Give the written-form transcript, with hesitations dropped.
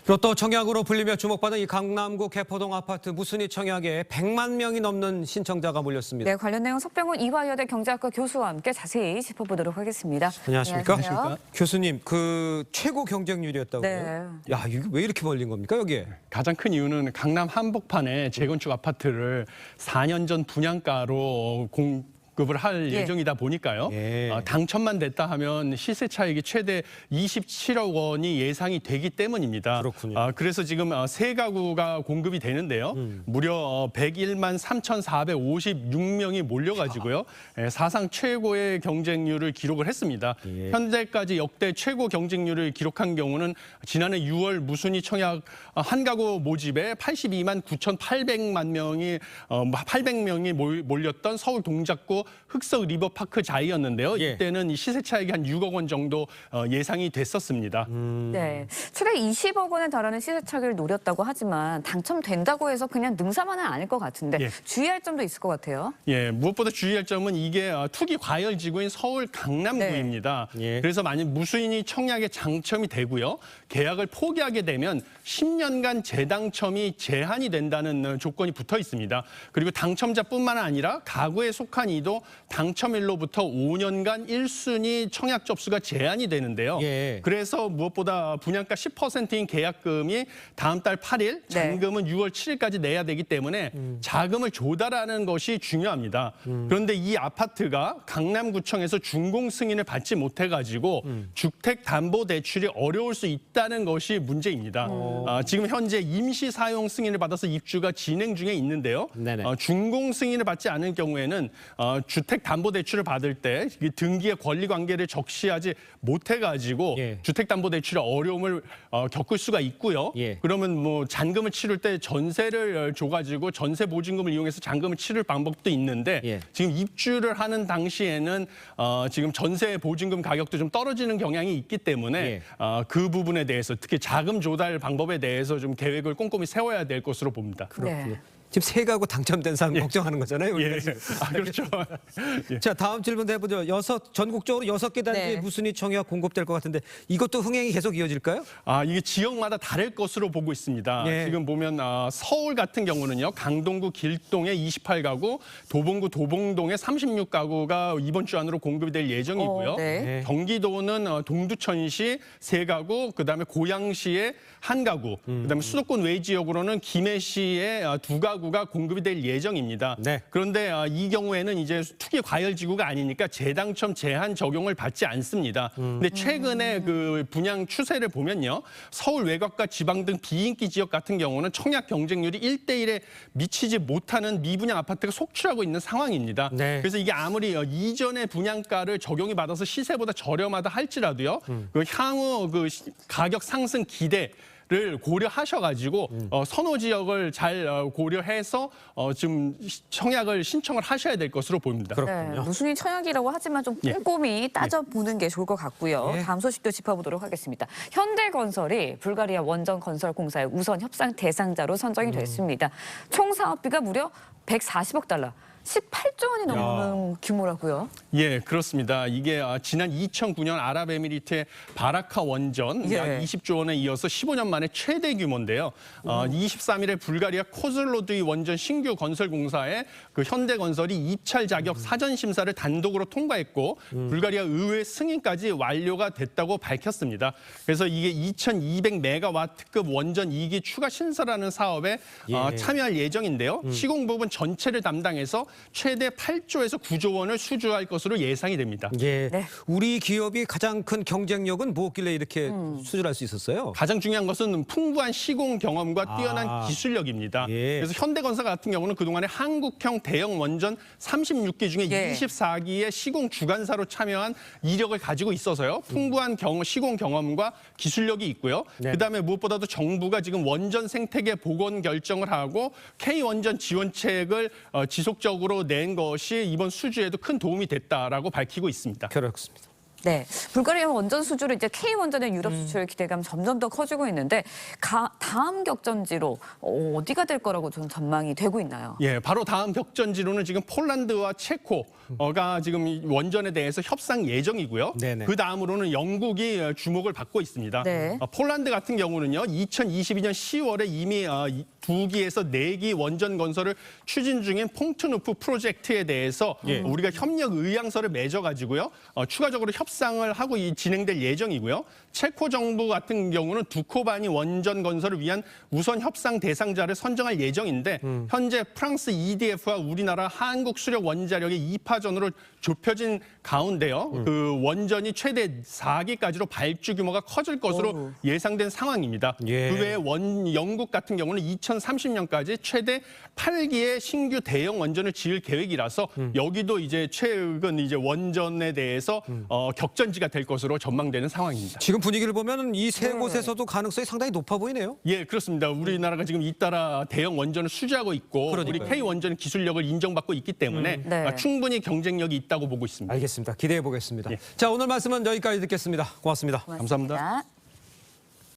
그리고 또 청약으로 불리며 주목받은 이 강남구 개포동 아파트 무순위 청약에 100만 명이 넘는 신청자가 몰렸습니다. 네, 관련 내용 석병훈 이화여대 경제학과 교수와 함께 자세히 짚어보도록 하겠습니다. 안녕하십니까? 안녕하세요. 교수님, 그 최고 경쟁률이었다고요? 네. 야, 이게 왜 이렇게 몰린 겁니까, 여기에? 가장 큰 이유는 강남 한복판에 재건축 아파트를 4년 전 분양가로 공급을 할 예정이다 보니까요. 당첨만 됐다 하면 시세 차익이 최대 27억 원이 예상이 되기 때문입니다. 그렇군요. 그래서 지금 세 가구가 공급이 되는데요. 무려 101만 3,456명이 몰려가지고요. 사상 최고의 경쟁률을 기록을 했습니다. 현재까지 역대 최고 경쟁률을 기록한 경우는 지난해 6월 무순위 청약 한 가구 모집에 82만 9,800만 명이 800명이 몰렸던 서울 동작구 흑석 리버파크 자이였는데요. 이때는 이 시세 차익이 한 6억 원 정도 예상이 됐었습니다. 네, 최대 20억 원에 달하는 시세 차익을 노렸다고 하지만 당첨된다고 해서 그냥 능사만은 아닐 것 같은데 주의할 점도 있을 것 같아요. 무엇보다 주의할 점은 이게 투기 과열 지구인 서울 강남구입니다. 그래서 만약 무수인이 청약에 당첨이 되고요. 계약을 포기하게 되면 10년간 재당첨이 제한이 된다는 조건이 붙어 있습니다. 그리고 당첨자뿐만 아니라 가구에 속한 이도 당첨일로부터 5년간 1순위 청약 접수가 제한이 되는데요. 그래서 무엇보다 분양가 10%인 계약금이 다음 달 8일, 잔금은 6월 7일까지 내야 되기 때문에 자금을 조달하는 것이 중요합니다. 그런데 이 아파트가 강남구청에서 준공 승인을 받지 못해가지고 주택담보대출이 어려울 수 있다는 것이 문제입니다. 지금 현재 임시 사용 승인을 받아서 입주가 진행 중에 있는데요. 준공 승인을 받지 않은 경우에는 주택담보대출을 받을 때 등기의 권리관계를 적시하지 못해가지고 주택담보대출의 어려움을 겪을 수가 있고요. 그러면 뭐 잔금을 치를 때 전세를 줘가지고 전세 보증금을 이용해서 잔금을 치를 방법도 있는데 지금 입주를 하는 당시에는 지금 전세 보증금 가격도 좀 떨어지는 경향이 있기 때문에 그 부분에 대해서 특히 자금 조달 방법에 대해서 좀 계획을 꼼꼼히 세워야 될 것으로 봅니다. 그렇군요. 지금 세 가구 당첨된 사람 걱정하는 거잖아요. 그렇죠. 자, 다음 질문 해보죠. 전국적으로 6개 단지에 무순위 청약 공급될 것 같은데 이것도 흥행이 계속 이어질까요? 이게 지역마다 다를 것으로 보고 있습니다. 지금 보면 서울 같은 경우는요. 강동구 길동에 28가구, 도봉구 도봉동에 36가구가 이번 주 안으로 공급이 될 예정이고요. 경기도는 동두천시 3가구, 그다음에 고양시에 1가구, 그다음에 수도권 외 지역으로는 김해시에 2가구 가 공급이 될 예정입니다. 그런데 이 경우에는 이제 투기 과열 지구가 아니니까 재당첨 제한 적용을 받지 않습니다. 근데 최근에 그 분양 추세를 보면요. 서울 외곽과 지방 등 비인기 지역 같은 경우는 청약 경쟁률이 1대1에 미치지 못하는 미분양 아파트가 속출하고 있는 상황입니다. 그래서 이게 아무리 이전의 분양가를 적용이 받아서 시세보다 저렴하다 할지라도요. 그 향후 그 가격 상승 기대를 고려하셔가지고 선호 지역을 잘 고려해서 지금 청약을 신청을 하셔야 될 것으로 보입니다. 무순위 청약이라고 하지만 좀 꼼꼼히 따져보는 게 좋을 것 같고요. 다음 소식도 짚어보도록 하겠습니다. 현대건설이 불가리아 원전건설공사의 우선 협상 대상자로 선정이 됐습니다. 총 사업비가 무려 140억 달러. 18조 원이 넘는 규모라고요? 그렇습니다. 이게 지난 2009년 아랍에미리트의 바라카 원전 약 20조 원에 이어서 15년 만에 최대 규모인데요. 23일에 불가리아 코즐로두이 원전 신규 건설 공사에 그 현대건설이 입찰 자격 사전 심사를 단독으로 통과했고 불가리아 의회 승인까지 완료가 됐다고 밝혔습니다. 그래서 이게 2200메가와트급 원전 2기 추가 신설하는 사업에 참여할 예정인데요. 시공 부분 전체를 담당해서 최대 8조에서 9조 원을 수주할 것으로 예상이 됩니다. 우리 기업이 가장 큰 경쟁력은 무엇길래 이렇게 수주할 수 있었어요? 가장 중요한 것은 풍부한 시공 경험과 뛰어난 기술력입니다. 그래서 현대건설 같은 경우는 그동안에 한국형 대형 원전 36기 중에 24기의 시공 주관사로 참여한 이력을 가지고 있어서요. 풍부한 시공 경험과 기술력이 있고요. 그다음에 무엇보다도 정부가 지금 원전 생태계 복원 결정을 하고 K원전 지원책을 지속적으로 낸 것이 이번 수주에도 큰 도움이 됐다라고 밝히고 있습니다. 그렇습니다. 네, 불가리아 원전 수주로 이제 K 원전의 유럽 수출 기대감 점점 더 커지고 있는데 다음 격전지로 어디가 될 거라고 좀 전망이 되고 있나요? 예, 바로 다음 격전지로는 지금 폴란드와 체코가 지금 이 원전에 대해서 협상 예정이고요. 네네. 그 다음으로는 영국이 주목을 받고 있습니다. 네. 폴란드 같은 경우는요, 2022년 10월에 이미 2기에서 4기 원전 건설을 추진 중인 퐁트누프 프로젝트에 대해서 우리가 협력 의향서를 맺어가지고요, 추가적으로 협상을 하고 진행될 예정이고요. 체코 정부 같은 경우는 두코바니 원전 건설을 위한 우선 협상 대상자를 선정할 예정인데 현재 프랑스 EDF와 우리나라 한국수력 원자력의 2파전으로 좁혀진 가운데요. 그 원전이 최대 4기까지로 발주 규모가 커질 것으로 예상된 상황입니다. 예. 그 외에 영국 같은 경우는 2030년까지 최대 8기의 신규 대형 원전을 지을 계획이라서 여기도 이제 최근 이제 원전에 대해서 격전지가 될 것으로 전망되는 상황입니다. 지금 분위기를 보면 이 세 곳에서도 가능성이 상당히 높아 보이네요. 예, 그렇습니다. 우리나라가 지금 잇따라 대형 원전을 수주하고 있고 그러니까요. 우리 K 원전 기술력을 인정받고 있기 때문에 네. 충분히 경쟁력이 있다고 보고 있습니다. 알겠습니다. 기대해 보겠습니다. 예. 자, 오늘 말씀은 여기까지 듣겠습니다. 고맙습니다. 감사합니다.